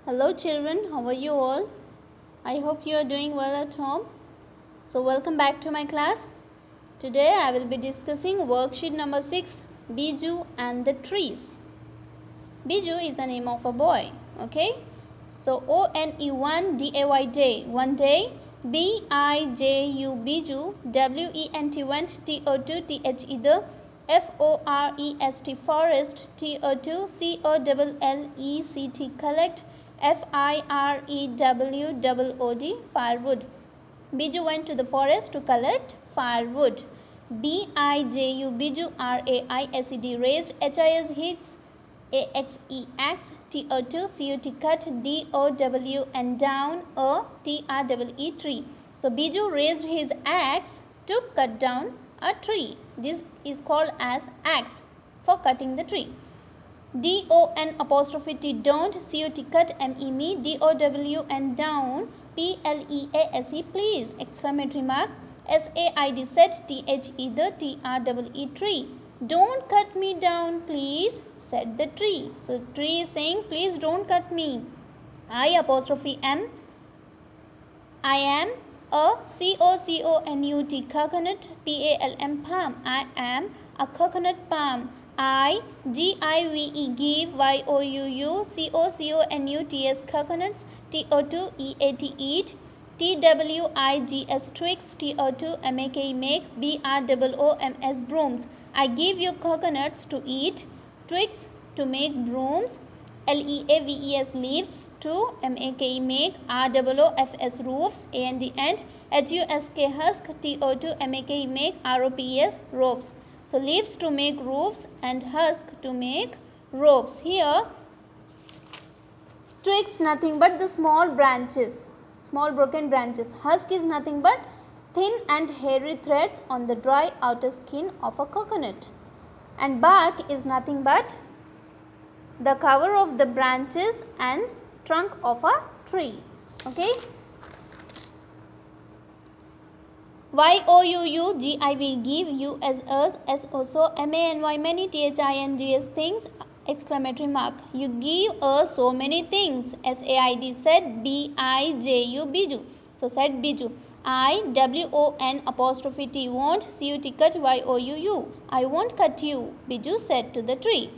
Hello children, how are you all? I hope you are doing well at home. So welcome back to my class. Today I will be discussing worksheet number 6, Biju and the trees. Biju is the name of a boy, okay? So O-N-E-1-D-A-Y day, one day. B-I-J-U Biju, W-E-N-T went, T-O-2 T-H-E the, F-O-R-E-S-T forest, T-O-2 C-O-L-L-E-C-T collect, F-I-R-E-W-O-O-D firewood. Biju went to the forest to collect firewood. B-I-J-U Biju R-A-I-S-E-D raised, H-I-S hits, A-X-E-X, T-O-2 C-U-T cut, D-O-W and down, A T-R-E-E tree. So Biju raised his axe to cut down a tree. This is called as axe for cutting the tree. D-O-N apostrophe T don't, C-U-T cut, M-E-Me, D-O-W and down, P-L-E-A-S-E please, exclamatory mark, S-A-I-D set, T-H-E the, T-R-E-E tree. Don't cut me down please, said the tree. So the tree is saying please don't cut me. I apostrophe M, I am a C-O-C-O-N-U-T coconut, P-A-L-M palm. I am a coconut palm. I G-I-V-E give, Y-O-U-U, C-O-C-O-N-U-T-S coconuts, T-O-2 eat, T-W-I-G-S twigs, T-O-2 M-A-K make, B-R-O-O-M-S brooms. I give you coconuts to eat, twigs to make brooms, L-E-A-V-E-S leaves, to M-A-K make, R-O-O-F-S roofs, A and the end, H-U-S-K husk, T-O-2 M-A-K make, R-O-P-S ropes. So leaves to make roofs and husk to make ropes. Here twigs nothing but the small branches, small broken branches. Husk is nothing but thin and hairy threads on the dry outer skin of a coconut. And bark is nothing but the cover of the branches and trunk of a tree. Okay. Y-O-U-U-G-I-V give, U as us, S also, M-A-N-Y many, T-H-I-N-G-S things, exclamatory mark. You give us so many things. S-A-I-D said, B-I-J-U Biju. So said Biju. I W-O-N apostrophe T won't, C-U-T cut, Y-O-U-U. I won't cut you, Biju said to the tree.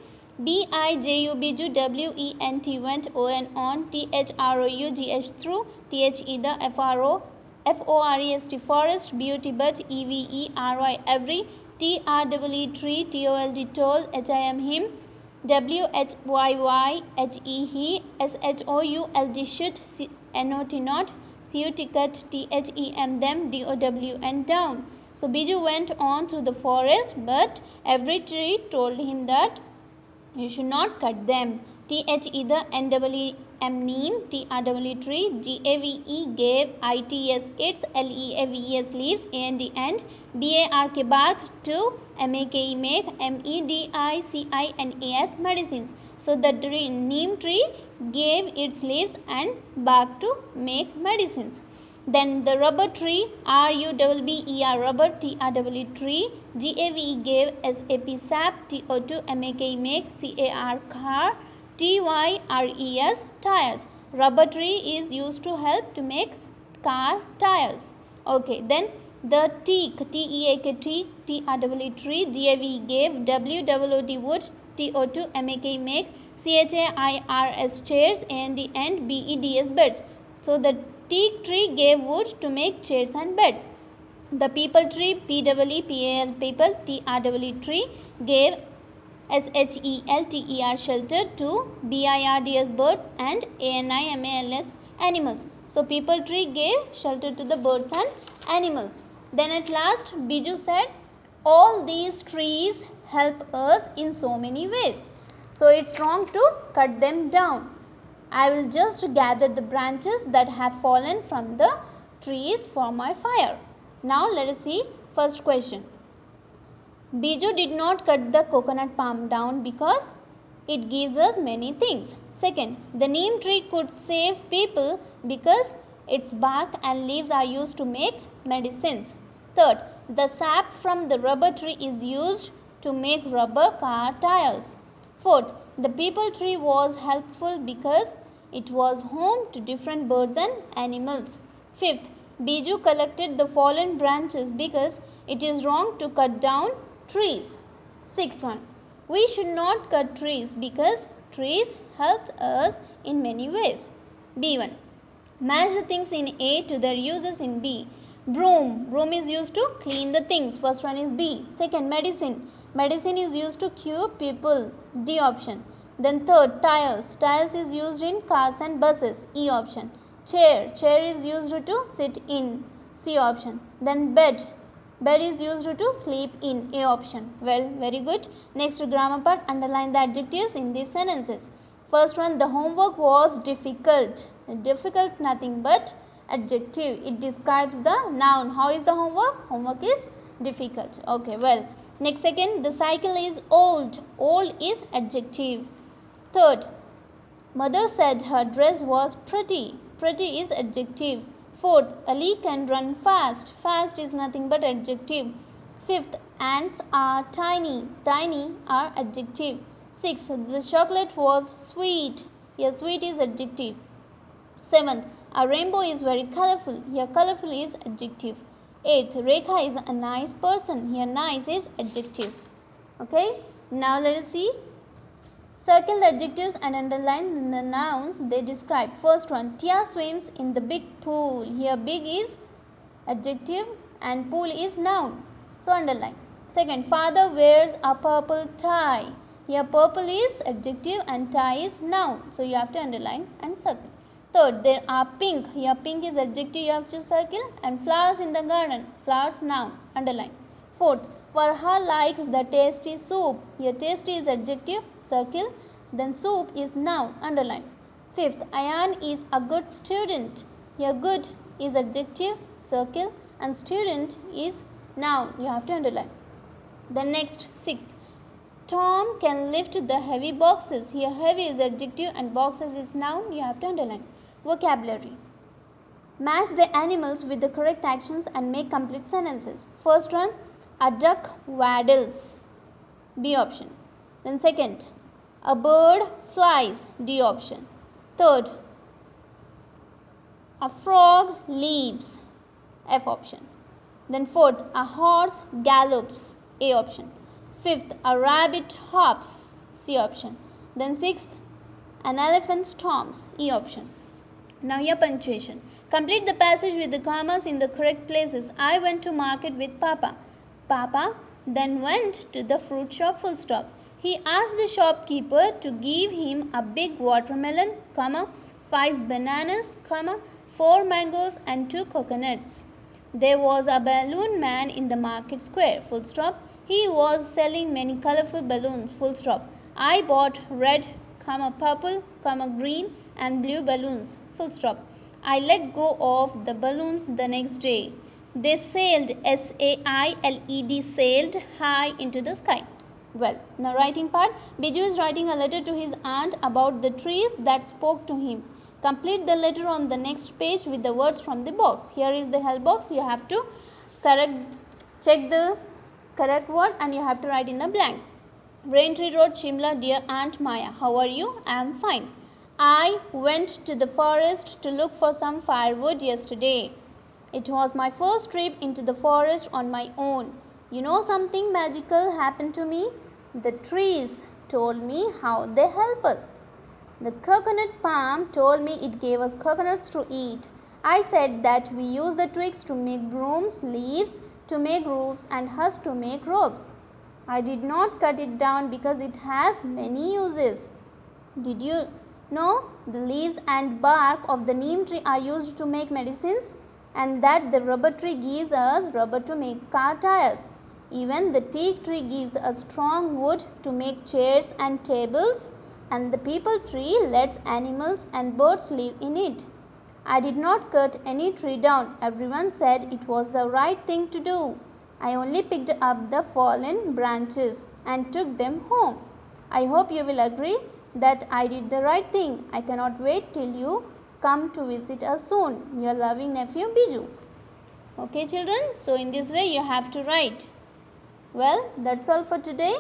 B-I-J-U Biju, W-E-N-T went, O-N on, T-H-R-O-U-G-H through, T-H-E the F-R-O F-O-R-E-S-T forest, beauty but, E-V-E-R-Y every, T-R-E-E tree, T-O-L-D told, H-I-M him, W-H-Y-Y-H-E he, S-H-O-U-L-D shoot, N-O-T not, C-U-T cut, T-H-E-M them, D-O-W and down. So Biju went on through the forest, but every tree told him that you should not cut them. T-H-E the N-E-E-M neem, T-R-E-E tree, G-A-V-E gave, I-T-S its, L-E-A-V-E-S leaves, A and the end, B-A-R-K bark to, M-A-K-E make, M-E-D-I-C-I-N-A-S medicines. So the neem tree gave its leaves and bark to make medicines. Then the rubber tree, R-U-B-B-E-R rubber, T-R-E-E tree, G-A-V-E gave, S-A-P sap, T-O-2 M-A-K make, C-A-R car, T-Y-R-E-S tires. Rubber tree is used to help to make car tires. Okay, then the teak, T-E-A-K tree, T-R-E-E tree, G-A-V-E gave, W-O-O-D wood, T-O-2 M-A-K make, C-H-A-I-R-S chairs, and the end B-E-D-S beds. So the teak tree gave wood to make chairs and beds. The peepal tree, P-E-E-P-A-L people, T-R-E-E tree gave, S-H-E-L-T-E-R shelter to B-I-R-D-S birds and A-N-I-M-A-L-S animals. So peepal tree gave shelter to the birds and animals. Then at last Biju said, all these trees help us in so many ways. So it's wrong to cut them down. I will just gather the branches that have fallen from the trees for my fire. Now let us see first question. Biju did not cut the coconut palm down because it gives us many things. Second, the neem tree could save people because its bark and leaves are used to make medicines. Third, the sap from the rubber tree is used to make rubber car tires. Fourth, the peepal tree was helpful because It was home to different birds and animals. Fifth, Biju collected the fallen branches because it is wrong to cut down trees. Sixth one, we should not cut trees because trees help us in many ways. B1, match the things in A to their uses in B. Broom. Broom is used to clean the things. First one is B. Second, medicine. Medicine is used to cure people. D option. Then third, tires. Tires is used in cars and buses. E option. Chair. Chair is used to sit in. C option. Then bed. Bed is used to sleep in. A option. Well, very good. Next grammar part. Underline the adjectives in these sentences. First one, the homework was difficult. Difficult, nothing but adjective. It describes the noun. How is the homework? Homework is difficult. Okay, well. Next, second, the cycle is old. Old is adjective. Third, mother said her dress was pretty. Pretty is adjective. Fourth, Ali can run fast. Fast is nothing but adjective. Fifth, ants are tiny. Tiny are adjective. Sixth, the chocolate was sweet. Here, sweet is adjective. Seventh, a rainbow is very colorful. Here, colorful is adjective. Eighth, Rekha is a nice person. Here, nice is adjective. Okay, now let us see. Circle the adjectives and underline the nouns they describe. First one, Tia swims in the big pool. Here, big is adjective and pool is noun. So, underline. Second, father wears a purple tie. Here, purple is adjective and tie is noun. So, you have to underline and circle. Third, there are pink. Here, pink is adjective, you have to circle. And flowers in the garden. Flowers, noun. Underline. Fourth, Farha likes the tasty soup. Here, tasty is adjective, circle. Then, soup is noun. Underline. Fifth, Ayan is a good student. Here, good is adjective, circle. And student is noun. You have to underline. Then, next, sixth, Tom can lift the heavy boxes. Here, heavy is adjective and boxes is noun. You have to underline. Vocabulary. Match the animals with the correct actions and make complete sentences. First one, a duck waddles. B option. Then second, a bird flies. D option. Third, a frog leaps. F option. Then fourth, a horse gallops. A option. Fifth, a rabbit hops. C option. Then sixth, an elephant stomps. E option. Now here punctuation. Complete the passage with the commas in the correct places. I went to market with Papa. Papa then went to the fruit shop, full stop. He asked the shopkeeper to give him a big watermelon, 5 bananas, 4 mangoes and 2 coconuts. There was a balloon man in the market square, full stop. He was selling many colorful balloons, full stop. I bought red, purple, green and blue balloons, full stop. I let go of the balloons the next day. They sailed, S-A-I-L-E-D, sailed high into the sky. Well, now writing part. Biju is writing a letter to his aunt about the trees that spoke to him. Complete the letter on the next page with the words from the box. Here is the help box. You have to check the correct word and you have to write in the blank. Raintree wrote, Shimla, dear Aunt Maya, how are you? I am fine. I went to the forest to look for some firewood yesterday. It was my first trip into the forest on my own. You know, something magical happened to me? The trees told me how they help us. The coconut palm told me it gave us coconuts to eat. I said that we use the twigs to make brooms, leaves to make roofs and husks to make ropes. I did not cut it down because it has many uses. Did you know the leaves and bark of the neem tree are used to make medicines, and that the rubber tree gives us rubber to make car tires? Even the teak tree gives us strong wood to make chairs and tables, and the peepal tree lets animals and birds live in it. I did not cut any tree down. Everyone said it was the right thing to do. I only picked up the fallen branches and took them home. I hope you will agree that I did the right thing. I cannot wait till you come to visit us soon. Your loving nephew Biju. Okay children, so in this way you have to write. Well, that's all for today.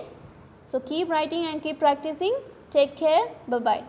So keep writing and keep practicing. Take care. Bye-bye.